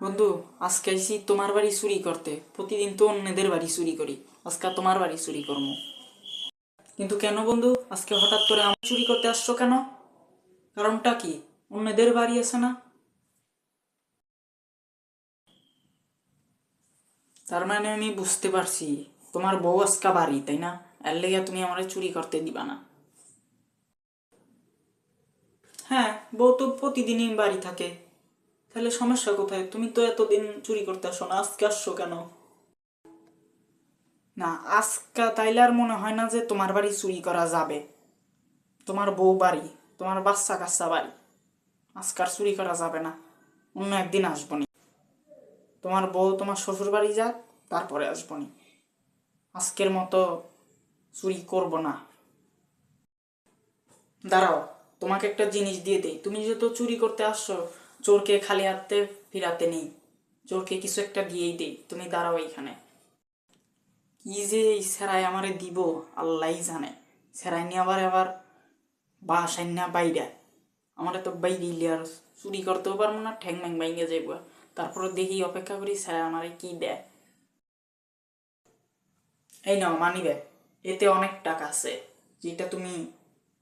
বন্ধু, আজকে আইসি তোমার বাড়ি চুরি করতে। প্রতিদিন তো অন্যদের বাড়ি চুরি করি, আজকে তোমার বাড়ি চুরি করবো। কিন্তু কেন বন্ধু, আজকে হঠাৎ করে আমার চুরি করতে আসছো কেন? কারণটা কি? অন্যদের বাড়ি আছে না? তার মানে আমি বুঝতে পারছি, তোমার বউ আজকা বাড়ি, তাই না? এর লেগে তুমি আমার চুরি করতে দিবা না। হ্যাঁ, বউ তো প্রতিদিনই বাড়ি থাকে। তাহলে সমস্যা কোথায়? তুমি তো এতদিন চুরি করতে আসো না, আজকে আসছো কেন? না, আজকা তাইলে আর মনে হয় না যে তোমার বাড়ি চুরি করা যাবে। তোমার বউ বাড়ি, তোমার বাচ্চা কাচ্চা বাড়ি, আজকার চুরি করা যাবে না। অন্য একদিন আসবনি। তোমার বউ তোমার শ্বশুর বাড়ি যাক, তারপরে আসবনি। আজকের মতো চুরি করব না। দাঁড়াও, তোমাকে একটা জিনিস দিয়ে দেই। তুমি যেহেতু চুরি করতে আসছো, চোরকে খালি হাতে ফিরাতে নেই। চোরকে কিছু একটা দিয়েই দেই। তুমি দাঁড়াও এইখানে। কি যে এই সেরাই আমারে দিব, আল্লাহই জানে। সেরাই নিয়ে আবার আবার বাসায় না বাইরে, আমার তো বাইরে ইলে আর চুরি করতেও পারবো না, ঠ্যাং ম্যাং বাইঙ্গে যাইব। তারপরে দেখি, অপেক্ষা করি স্যার আমারে কি দেয়। এই নাও মানি ব্যাগ, এতে অনেক টাকা আছে, যেটা তুমি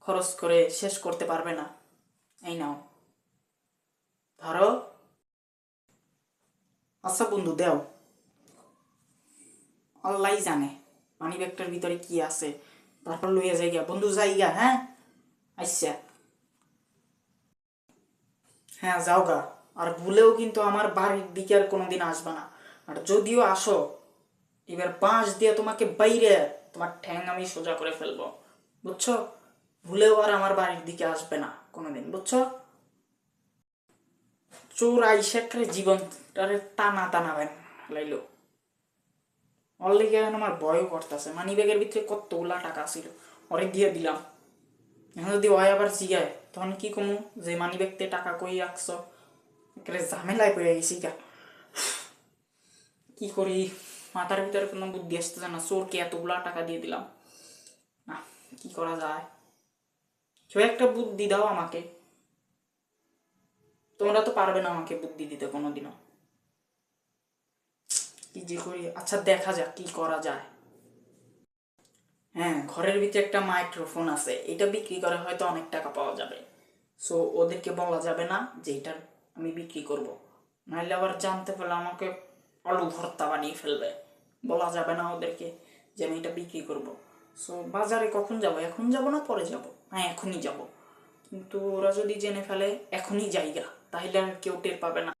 খরচ করে শেষ করতে পারবে না। এই নাও, ধরো। আচ্ছা বন্ধু, দেও। আল্লাহই জানে মানি ব্যাগটার ভিতরে কি আছে। তারপর লইয়া যাইগা বন্ধু, যাইগা, হ্যাঁ? আচ্ছা। হ্যাঁ, যাও গা। আর ভুলেও কিন্তু আমার বাড়ির দিকে আর কোনোদিন আসবা না। আর যদিও আসো, এবার বাঁশ দিয়ে তোমাকে বাইরে, তোমার ঠ্যাং আমি সোজা করে ফেলবো। বুঝছো? ভুলেও আর আমার বাড়ির দিকে আসবে না কোনোদিন, বুঝছো? চোর আইসা একটা জীবনটারে টানা টানাবেন লাইলো। অলরেডি এখন আমার ভয়ও করতেছে, মানি ব্যাগের ভিতরে কতগুলা টাকা ছিল, ওরে দিয়ে দিলাম। এখন যদি ওই আবার জিগায়, তখন কি কমু যে মানি ব্যাগতে টাকা কই রাখছো? একেবারে ঝামেলায় পড়ে গেছি গা। কি করি, মাথার ভিতরে কোনো বুদ্ধি আসতেছে না। চোরকে এতগুলা টাকা দিয়ে দিলাম, না কি করা যায়? কেউ একটা বুদ্ধি দাও আমাকে। তোমরা তো পারবে না আমাকে বুদ্ধি দিতে কোনোদিনও। কি যে করি, আচ্ছা দেখা যাক কি করা যায়। হ্যাঁ, ঘরের ভিতরে একটা মাইক্রোফোন আছে, এটা বিক্রি করে হয়তো অনেক টাকা পাওয়া যাবে। সো ওদেরকে বলা যাবে না যে এটা আমি বিক্রি করব, নাহলে আবার জানতে পারলে আমাকে আলু ভর্তা বানিয়ে ফেলবে। বলা যাবে না ওদেরকে যে আমি এটা বিক্রি করব। সো বাজারে কখন যাব? এখন যাব না পরে যাব? হ্যাঁ, এখনই যাব। কিন্তু ওরা যদি জেনে ফেলে, এখনই যাইগা, তাহলে আর কেউ টের পাবে না।